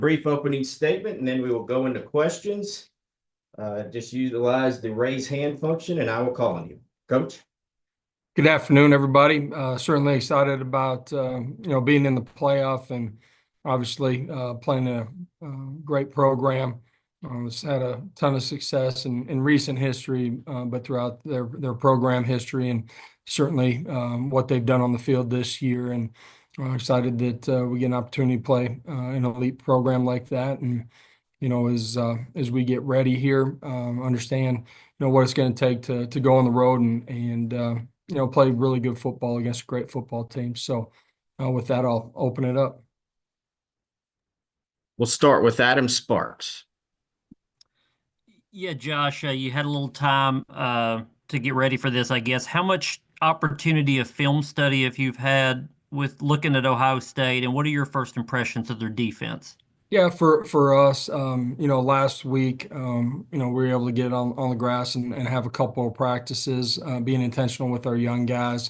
brief opening statement, and then we will go into questions. Just utilize the raise hand function, and I will call on you. Coach? Good afternoon, everybody. Certainly excited about being in the playoff and obviously playing a great program. It's had a ton of success in recent history, but throughout their program history, and certainly what they've done on the field this year. And excited that we get an opportunity to play an elite program like that. And as we get ready here, understand what it's going to take to go on the road and play really good football against a great football team. So with that, I'll open it up. We'll start with Adam Sparks. Yeah, Josh, you had a little time to get ready for this, I guess. How much opportunity of film study have you had with looking at Ohio State, and what are your first impressions of their defense? Yeah, for us, last week, we were able to get on the grass and have a couple of practices, being intentional with our young guys.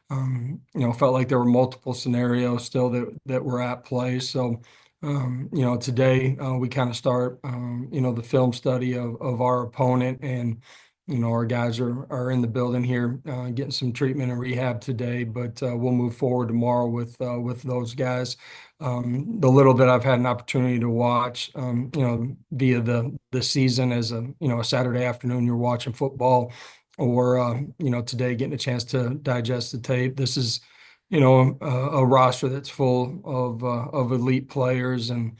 Felt like there were multiple scenarios still that were at play. So, today we kind of start, the film study of our opponent, and our guys are in the building here, getting some treatment and rehab today. But we'll move forward tomorrow with those guys. The little that I've had an opportunity to watch, via the season as a Saturday afternoon, you're watching football, or today getting a chance to digest the tape. This is a roster that's full of elite players, and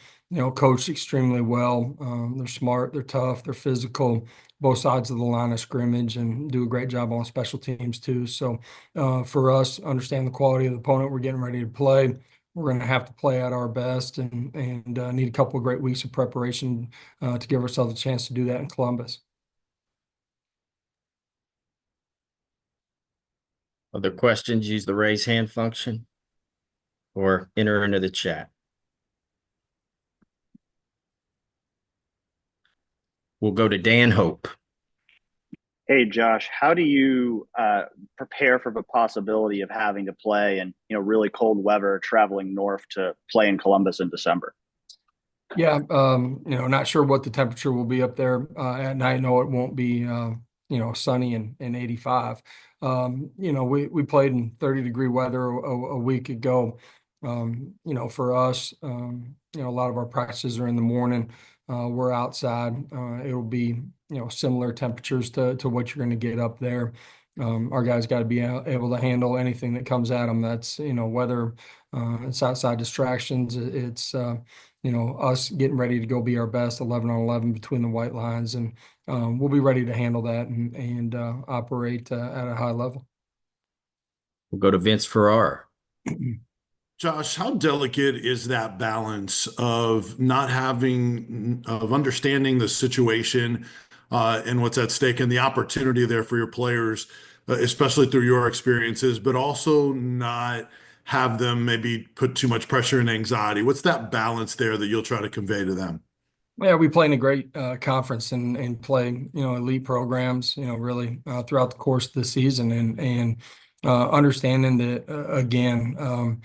coached extremely well. They're smart, they're tough, they're physical, both sides of the line of scrimmage, and do a great job on special teams too. So for us, understand the quality of the opponent we're getting ready to play. We're going to have to play at our best, and need a couple of great weeks of preparation to give ourselves a chance to do that in Columbus. Other questions, use the raise hand function or enter into the chat. We'll go to Dan Hope. Hey, Josh, how do you prepare for the possibility of having to play in really cold weather, traveling north to play in Columbus in December? Yeah, not sure what the temperature will be up there at night. No, it won't be sunny and 85. We played in 30-degree weather a week ago. For us, a lot of our practices are in the morning. We're outside. It'll be similar temperatures to what you're going to get up there. Our guys got to be able to handle anything that comes at them. That's whether it's outside distractions. It's us getting ready to go be our best 11 on 11 between the white lines, and we'll be ready to handle that and operate at a high level. We'll go to Vince Ferrara. Josh, how delicate is that balance of understanding the situation and what's at stake and the opportunity there for your players, especially through your experiences, but also not have them maybe put too much pressure and anxiety? What's that balance there that you'll try to convey to them? Yeah, we play in a great conference and play, elite programs, really throughout the course of the season, and understanding that again,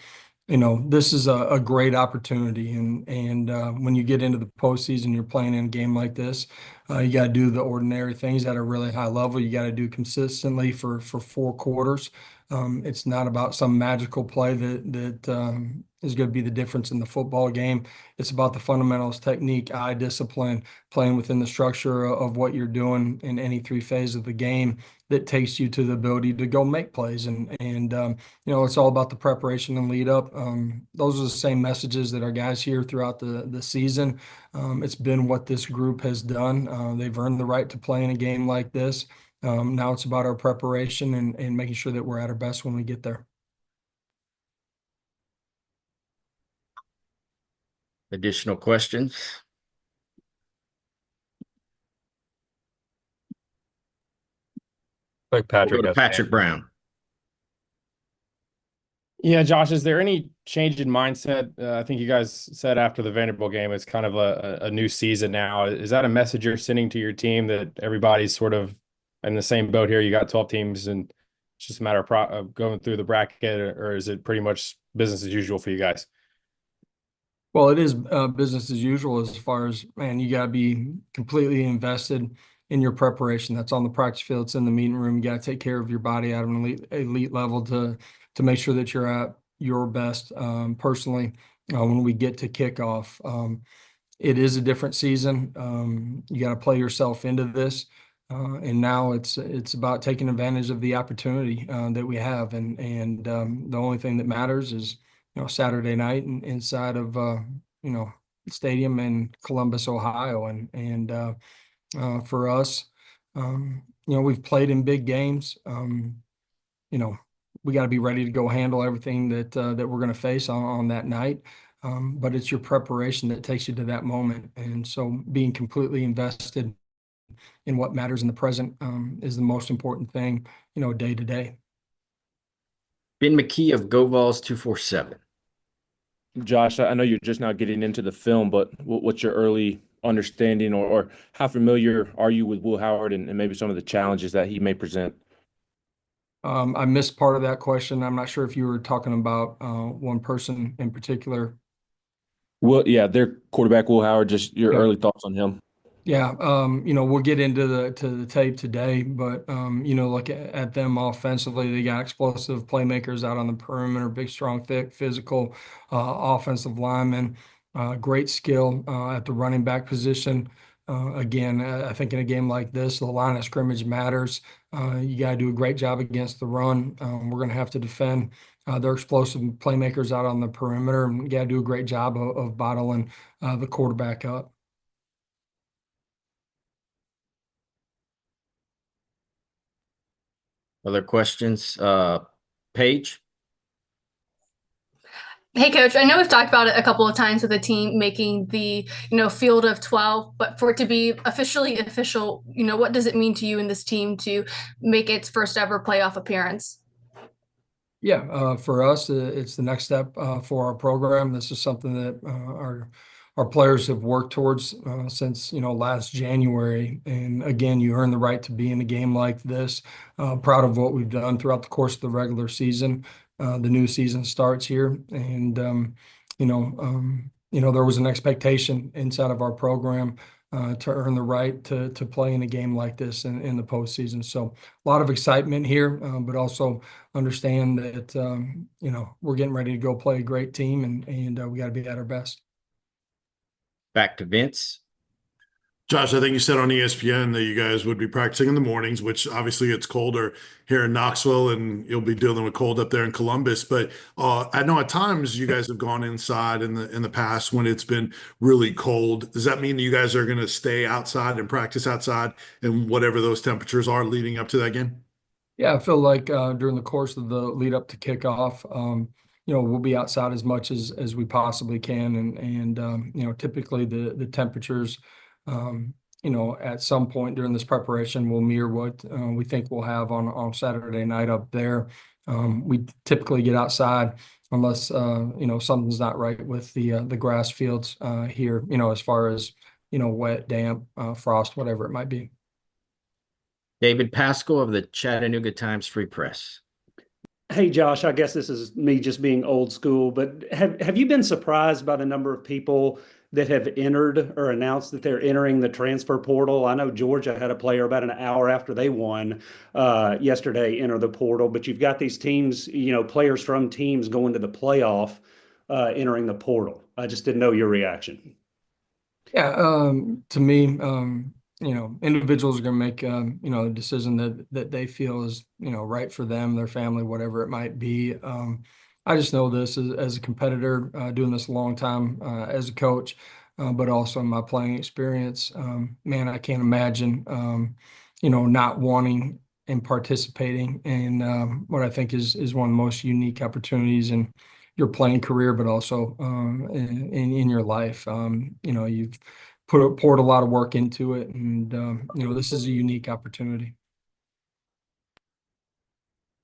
this is a great opportunity, and when you get into the postseason, you're playing in a game like this. You got to do the ordinary things at a really high level. You got to do consistently for 4 quarters. It's not about some magical play that is going to be the difference in the football game. It's about the fundamentals, technique, eye discipline, playing within the structure of what you're doing in any 3 phases of the game that takes you to the ability to go make plays. And it's all about the preparation and lead up. Those are the same messages that our guys hear throughout the season. It's been what this group has done. They've earned the right to play in a game like this. Now it's about our preparation and making sure that we're at our best when we get there. Additional questions? Like Patrick. We'll go to Patrick Brown. Yeah, Josh, is there any change in mindset? I think you guys said after the Vanderbilt game, it's kind of a new season now. Is that a message you're sending to your team that everybody's sort of in the same boat here? You got 12 teams and it's just a matter of going through the bracket, or is it pretty much business as usual for you guys? Well, it is business as usual as far as, man, you got to be completely invested in your preparation. That's on the practice field. It's in the meeting room. You got to take care of your body at an elite level to make sure that you're at your best. Personally, when we get to kickoff, it is a different season. You got to play yourself into this. And now it's about taking advantage of the opportunity that we have, and the only thing that matters is Saturday night inside of stadium in Columbus, Ohio, and for us, we've played in big games. We got to be ready to go handle everything that we're going to face on that night. But it's your preparation that takes you to that moment, and so being completely invested in what matters in the present is the most important thing, day to day. Ben McKee of Go Vols 247. Josh, I know you're just now getting into the film, but what's your early understanding or how familiar are you with Will Howard and maybe some of the challenges that he may present? I missed part of that question. I'm not sure if you were talking about one person in particular. Well, yeah, their quarterback, Will Howard, just your Yeah. early thoughts on him. Yeah, we'll get into the tape today, but look at them offensively. They got explosive playmakers out on the perimeter, big, strong, thick, physical offensive linemen, great skill at the running back position. Again, I think in a game like this, the line of scrimmage matters. You got to do a great job against the run. We're going to have to defend their explosive playmakers out on the perimeter, and you got to do a great job of bottling the quarterback up. Other questions? Paige? Hey, Coach, I know we've talked about it a couple of times with the team making the, field of 12, but for it to be officially official, what does it mean to you and this team to make its first ever playoff appearance? Yeah, for us, it's the next step for our program. This is something that our players have worked towards since last January. And again, you earn the right to be in a game like this. Proud of what we've done throughout the course of the regular season. The new season starts here, and there was an expectation inside of our program to earn the right to play in a game like this in the postseason. So a lot of excitement here, but also understand that we're getting ready to go play a great team, and we got to be at our best. Back to Vince. Josh, I think you said on ESPN that you guys would be practicing in the mornings, which obviously it's colder here in Knoxville, and you'll be dealing with cold up there in Columbus. But I know at times you guys have gone inside in the past when it's been really cold. Does that mean that you guys are going to stay outside and practice outside and whatever those temperatures are leading up to that game? Yeah, I feel like during the course of the lead up to kickoff, we'll be outside as much as we possibly can, and typically the temperatures. At some point during this preparation, we'll mirror what we think we'll have on Saturday night up there. We typically get outside unless something's not right with the grass fields here. As far as wet, damp, frost, whatever it might be. David Pascal of the Chattanooga Times Free Press. Hey, Josh, I guess this is me just being old school, but have you been surprised by the number of people that have entered or announced that they're entering the transfer portal? I know Georgia had a player about an hour after they won yesterday enter the portal, but you've got these teams, players from teams going to the playoff entering the portal. I just didn't know your reaction. Yeah, to me, individuals are going to make, a decision that they feel is, right for them, their family, whatever it might be. I just know this as a competitor, doing this a long time as a coach, but also in my playing experience. Man, I can't imagine, not wanting and participating in what I think is one of the most unique opportunities in your playing career, but also in your life. You've poured a lot of work into it, and this is a unique opportunity.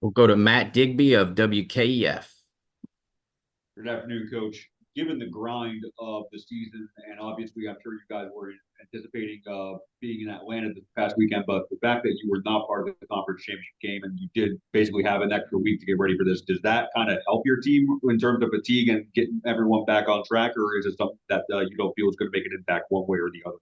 We'll go to Matt Digby of WKEF. Good afternoon, Coach. given the grind of the season, and obviously I'm sure you guys were anticipating being in Atlanta this past weekend, but the fact that you were not part of the conference championship game and you did basically have an extra week to get ready for this, does that kind of help your team in terms of fatigue and getting everyone back on track, or is it something that you don't feel is going to make an impact one way or the other?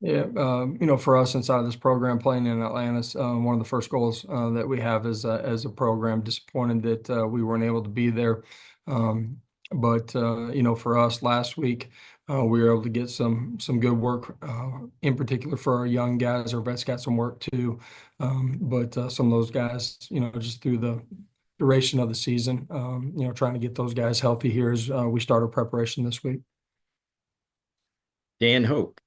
Yeah, for us inside of this program, playing in Atlanta is one of the first goals that we have as a program. Disappointed that we weren't able to be there, but for us last week, we were able to get some good work, in particular for our young guys. Our vets got some work too, but some of those guys, just through the duration of the season, trying to get those guys healthy here as we start our preparation this week. Dan Hope.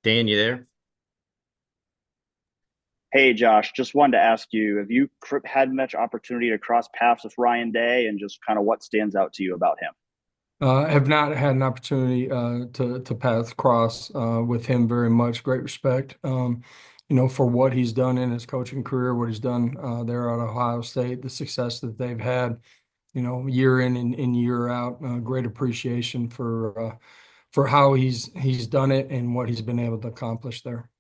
Dan, you there? Hey, Josh, just wanted to ask you, have you had much opportunity to cross paths with Ryan Day, and just kind of what stands out to you about him? I have not had an opportunity to path cross with him very much. Great respect, for what he's done in his coaching career, what he's done there at Ohio State, the success that they've had, year in and year out. Great appreciation for how he's done it and what he's been able to accomplish there.